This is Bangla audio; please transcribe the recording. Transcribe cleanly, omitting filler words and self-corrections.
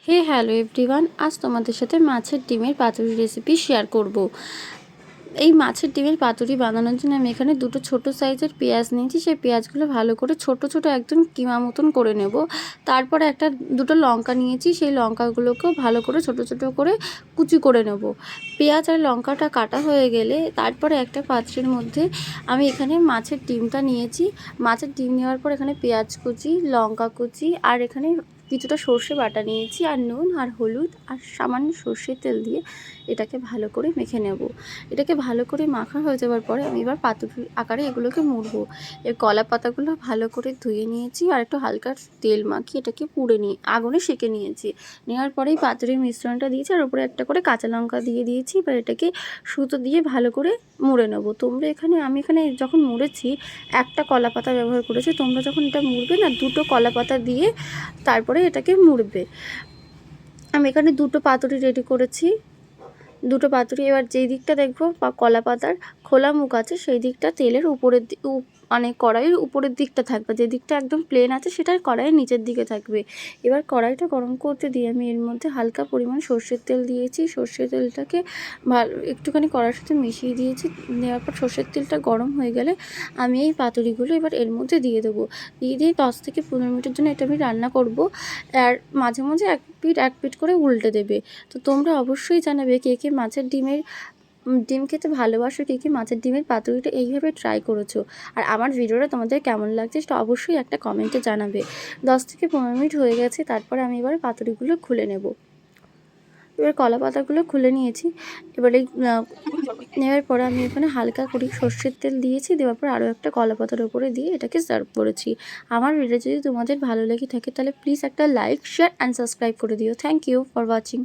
হ্যালো এভরিওয়ান, আজ তোমাদের সাথে মাছের ডিমের পাতুরি রেসিপি শেয়ার করব। এই মাছের ডিমের পাতুরি বানানোর জন্য আমি এখানে দুটো ছোট সাইজের পেঁয়াজ নিয়েছি। সেই পেঁয়াজগুলো ভালো করে ছোট ছোট একদম কিমা মতন করে নেব। তারপরে দুটো লঙ্কা নিয়েছি, সেই লঙ্কাগুলোকেও ভালো করে ছোট ছোট করে কুচি করে নেব। পেঁয়াজ আর লঙ্কাটা কাটা হয়ে গেলে তারপরে একটা পাত্রের মধ্যে আমি এখানে মাছের ডিমটা নিয়েছি। মাছের ডিম নেওয়ার পর এখানে পেঁয়াজ কুচি, লঙ্কা কুচি আর এখানে কিছুটা সর্ষে বাটা নিয়েছি, আর নুন আর হলুদ আর সামান্য সর্ষের তেল দিয়ে এটাকে ভালো করে মেখে নেব। এটাকে ভালো করে মাখা হয়ে যাওয়ার পরে আমি এবার পাতুরি আকারে এগুলোকে মুড়বো। এর কলা পাতাগুলো ভালো করে ধুয়ে নিয়েছি আর একটু হালকা তেল মাখিয়ে এটাকে পুড়ে আগুনে সেঁকে নিয়েছি। নেওয়ার পরেই পাতুরির মিশ্রণটা দিয়েছি আর উপরে একটা করে কাঁচা লঙ্কা দিয়ে দিয়েছি। এবার এটাকে সুতো দিয়ে ভালো করে মুড়ে নেব। আমি এখানে যখন মুড়েছি একটা কলা পাতা ব্যবহার করেছি, তোমরা যখন এটা মুড়বে না দুটো কলা পাতা দিয়ে তারপরে এটাকে মুড়বে। আমি এখানে দুটো পাতুরি রেডি করেছি। দুটো পাতুরি এবার যেই দিকটা দেখবো বা কলা পাতার খোলা মুখ আছে সেই দিকটা তেলের উপরের মানে কড়াইয়ের উপরের দিকটা থাকবে, যে দিকটা একদম প্লেন আছে সেটা কড়াইয়ের নিচের দিকে থাকবে। এবার কড়াইটা গরম করতে দিয়ে আমি এর মধ্যে হালকা পরিমাণ সর্ষের তেল দিয়েছি। সর্ষের তেলটাকে একটুখানি কড়াইয়ের সাথে মিশিয়ে দিয়েছি। দেওয়ার পর সর্ষের তেলটা গরম হয়ে গেলে আমি এই পাতুরিগুলো এবার এর মধ্যে দিয়ে দেবো। দিয়ে 10 থেকে 15 মিনিটের জন্য এটা আমি রান্না করব। আর মাঝে মাঝে এক পিঠ করে উল্টে দেবে। তো তোমরা অবশ্যই জানাবে কে কে মাছের ডিম খেতে ভালোবাসো, কে মাছের ডিমের পাতুরিটা এইভাবে ট্রাই করেছো। আর আমার ভিডিওটা তোমাদের কেমন লাগছে সেটা অবশ্যই একটা কমেন্টে জানাবে। 10 থেকে 15 মিনিট হয়ে গেছে, তারপরে আমি এবার পাতুরিগুলো খুলে নেব। এবার কলা পাতাগুলো খুলে নিয়েছি। এবার নেওয়ার পরে আমি এখানে হালকা করে সর্ষের তেল দিয়েছি। দেওয়ার পর আরও একটা কলা পাতার উপরে দিয়ে এটাকে সার্ভ করেছি। আমার ভিডিও যদি তোমাদের ভালো লেগে থাকে তাহলে প্লিজ একটা লাইক, শেয়ার অ্যান্ড সাবস্ক্রাইব করে দিও। Thank you for watching.